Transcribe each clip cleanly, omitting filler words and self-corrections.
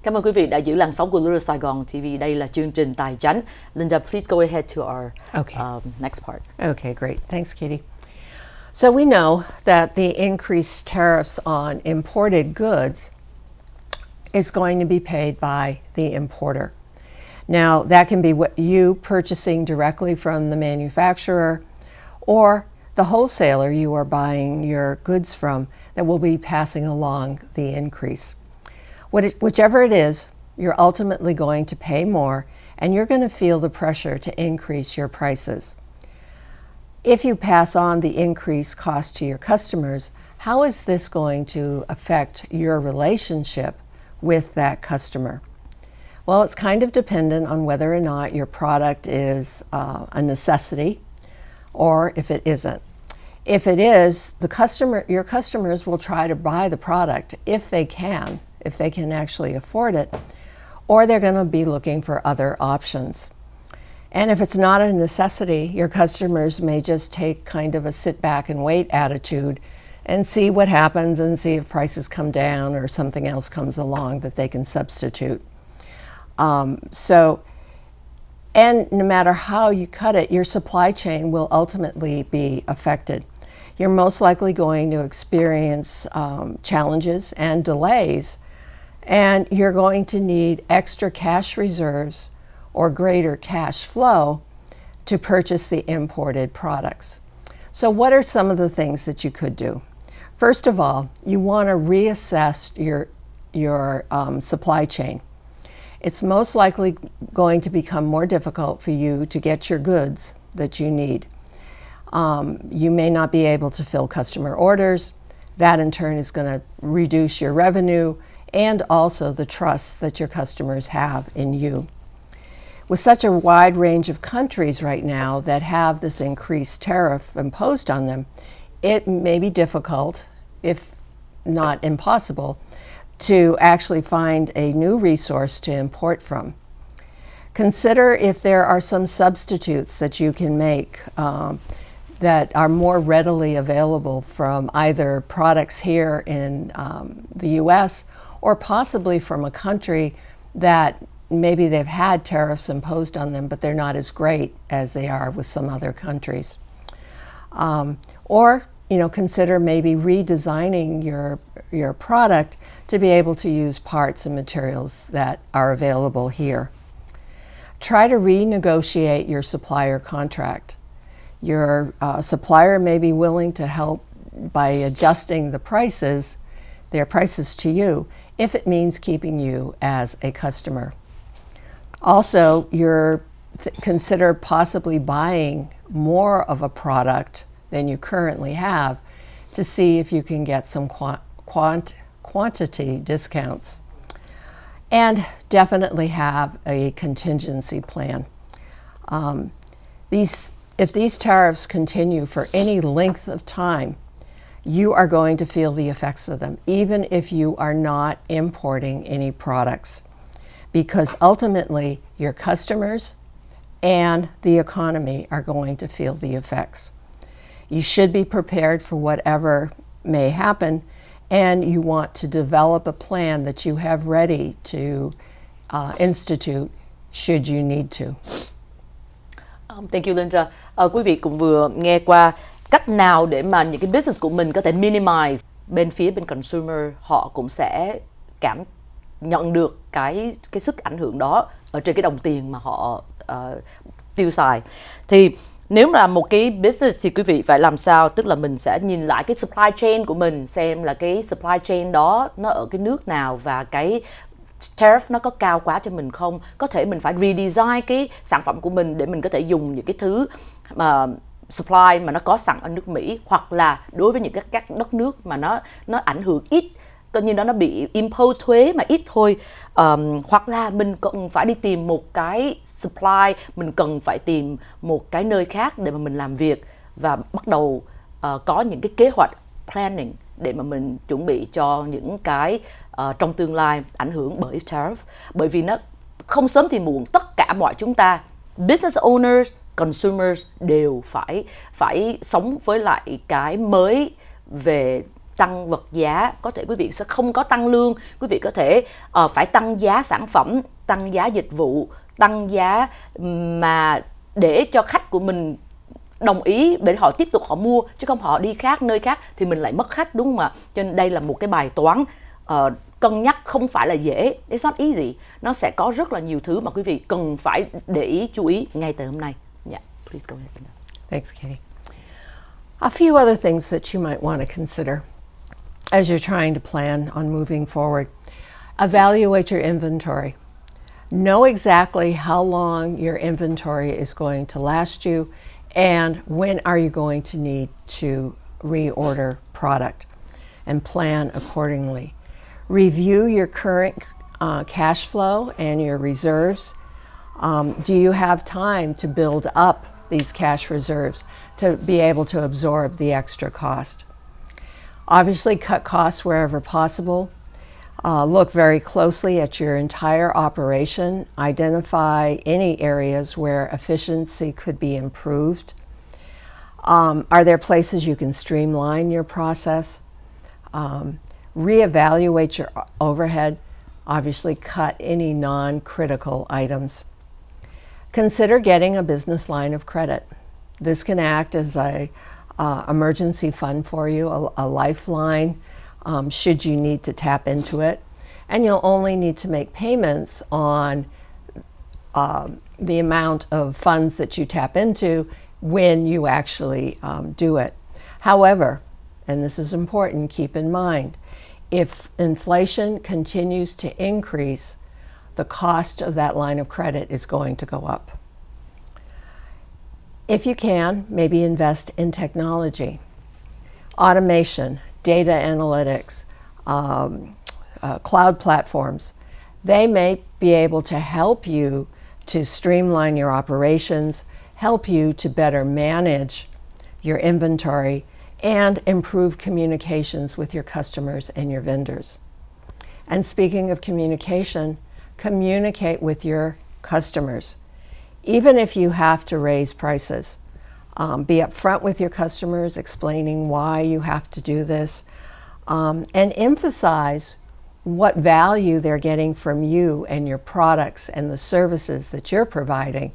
Cảm ơn quý vị đã giữ làn sóng của Little Sài Gòn TV. Đây là chương trình Tài Chánh. Linda, please go ahead to our next part. Okay, great. Thanks, Katie. So we know that the increased tariffs on imported goods is going to be paid by the importer. Now, that can be what you purchasing directly from the manufacturer or the wholesaler you are buying your goods from that will be passing along the increase. Whichever it is, you're ultimately going to pay more and you're going to feel the pressure to increase your prices. If you pass on the increased cost to your customers, how is this going to affect your relationship with that customer? Well, it's kind of dependent on whether or not your product is a necessity or if it isn't. If it is, your customers will try to buy the product if they can actually afford it, or they're going to be looking for other options. And if it's not a necessity, your customers may just take kind of a sit back and wait attitude and see what happens and see if prices come down or something else comes along that they can substitute. And no matter how you cut it, your supply chain will ultimately be affected. You're most likely going to experience challenges and delays, and you're going to need extra cash reserves or greater cash flow to purchase the imported products. So what are some of the things that you could do? First of all, you want to reassess your supply chain. It's most likely going to become more difficult for you to get your goods that you need. You may not be able to fill customer orders. That in turn is going to reduce your revenue and also the trust that your customers have in you. With such a wide range of countries right now that have this increased tariff imposed on them, it may be difficult, if not impossible, to actually find a new resource to import from. Consider if there are some substitutes that you can make that are more readily available from either products here in the US or possibly from a country that maybe they've had tariffs imposed on them, but they're not as great as they are with some other countries. Or consider maybe redesigning your product to be able to use parts and materials that are available here. Try to renegotiate your supplier contract. Your supplier may be willing to help by adjusting their prices to you, if it means keeping you as a customer. Also, consider possibly buying more of a product than you currently have to see if you can get some quantity discounts. And definitely have a contingency plan. If these tariffs continue for any length of time, you are going to feel the effects of them, even if you are not importing any products, because ultimately your customers and the economy are going to feel the effects. You should be prepared for whatever may happen, and you want to develop a plan that you have ready to institute should you need to. Thank you, Linda. Quý vị cũng vừa nghe qua cách nào để mà những cái business của mình có thể minimize. Bên consumer họ cũng sẽ cảm nhận được cái sức ảnh hưởng đó ở trên cái đồng tiền mà họ tiêu xài. Thì nếu mà một cái business thì quý vị phải làm sao? Tức là mình sẽ nhìn lại cái supply chain của mình, xem là cái supply chain đó nó ở cái nước nào và cái tariff nó có cao quá cho mình không. Có thể mình phải redesign cái sản phẩm của mình để mình có thể dùng những cái thứ mà supply mà nó có sẵn ở nước Mỹ, hoặc là đối với những các đất nước mà nó ảnh hưởng ít, coi như nó bị impose thuế mà ít thôi, hoặc là mình cần phải đi tìm một cái supply, mình cần phải tìm một cái nơi khác để mà mình làm việc và bắt đầu có những cái kế hoạch planning để mà mình chuẩn bị cho những cái trong tương lai ảnh hưởng bởi tariff. Bởi vì nó không sớm thì muộn, tất cả mọi chúng ta, business owners, consumers đều phải sống với lại cái mới về tăng vật giá, có thể quý vị sẽ không có tăng lương, quý vị có thể phải tăng giá sản phẩm, tăng giá dịch vụ, tăng giá mà để cho khách của mình đồng ý để họ tiếp tục họ mua, chứ không họ đi nơi khác thì mình lại mất khách, đúng không ạ? Cho nên đây là một cái bài toán cân nhắc không phải là dễ. It's not easy. Nó sẽ có rất là nhiều thứ mà quý vị cần phải để ý, chú ý ngay từ hôm nay. Yeah, please go ahead. Thanks, Katie. A few other things that you might want to consider as you're trying to plan on moving forward. Evaluate your inventory. Know exactly how long your inventory is going to last you and when are you going to need to reorder product, and plan accordingly. Review your current cash flow and your reserves. Do you have time to build up these cash reserves to be able to absorb the extra cost? Obviously, cut costs wherever possible. Look very closely at your entire operation. Identify any areas where efficiency could be improved. Are there places you can streamline your process? Reevaluate your overhead. Obviously, cut any non-critical items. Consider getting a business line of credit. This can act as a emergency fund for you, a lifeline should you need to tap into it. And you'll only need to make payments on the amount of funds that you tap into when you actually do it. However, and this is important, keep in mind, if inflation continues to increase, the cost of that line of credit is going to go up. If you can, maybe invest in technology, automation, data analytics, cloud platforms. They may be able to help you to streamline your operations, help you to better manage your inventory, and improve communications with your customers and your vendors. And speaking of communication, communicate with your customers. Even if you have to raise prices, be upfront with your customers, explaining why you have to do this, and emphasize what value they're getting from you and your products and the services that you're providing,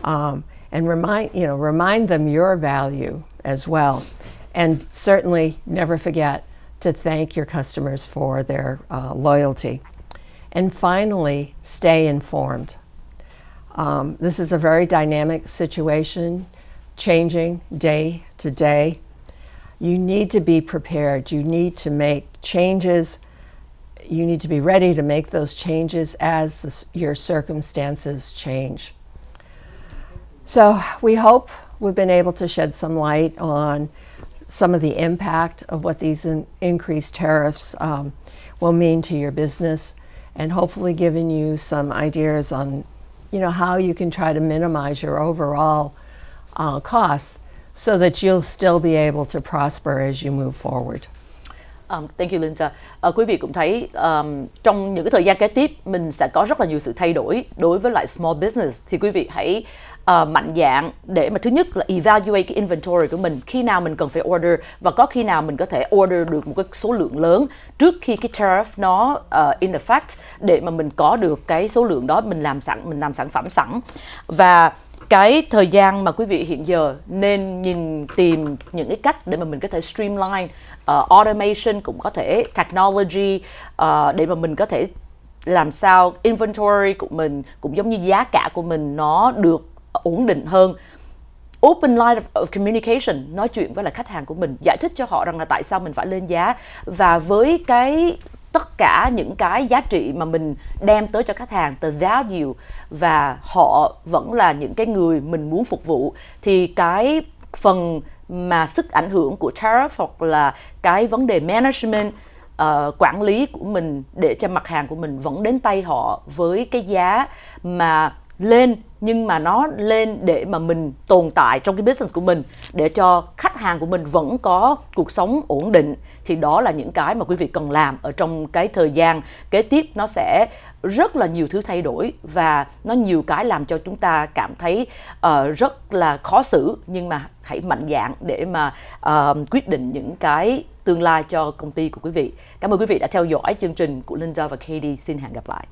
and remind them your value as well. And certainly never forget to thank your customers for their loyalty. And finally, stay informed. This is a very dynamic situation, changing day to day. You need to be prepared. You need to make changes. You need to be ready to make those changes as your circumstances change. So we hope we've been able to shed some light on some of the impact of what these increased tariffs will mean to your business, and hopefully given you some ideas on how you can try to minimize your overall costs so that you'll still be able to prosper as you move forward. Thank you, Linda. Quý vị cũng thấy trong những cái thời gian kế tiếp mình sẽ có rất là nhiều sự thay đổi đối với lại small business, thì quý vị hãy mạnh dạn để mà thứ nhất là evaluate cái inventory của mình, khi nào mình cần phải order và có khi nào mình có thể order được một cái số lượng lớn trước khi cái tariff nó in effect, để mà mình có được cái số lượng đó, mình làm sản phẩm sẵn. Và cái thời gian mà quý vị hiện giờ nên tìm những cái cách để mà mình có thể streamline, automation cũng có thể, technology, để mà mình có thể làm sao inventory của mình cũng giống như giá cả của mình nó được ổn định hơn. Open line of communication, nói chuyện với lại khách hàng của mình, giải thích cho họ rằng là tại sao mình phải lên giá, và với tất cả những cái giá trị mà mình đem tới cho khách hàng, the value, và họ vẫn là những cái người mình muốn phục vụ, thì cái phần mà sức ảnh hưởng của tariff hoặc là cái vấn đề management, quản lý của mình để cho mặt hàng của mình vẫn đến tay họ với cái giá mà lên, nhưng mà nó lên để mà mình tồn tại trong cái business của mình, để cho khách hàng của mình vẫn có cuộc sống ổn định, thì đó là những cái mà quý vị cần làm ở trong cái thời gian kế tiếp. Nó sẽ rất là nhiều thứ thay đổi và nó nhiều cái làm cho chúng ta cảm thấy rất là khó xử, nhưng mà hãy mạnh dạn để mà quyết định những cái tương lai cho công ty của quý vị. Cảm ơn quý vị đã theo dõi chương trình của Linda và Katie. Xin hẹn gặp lại.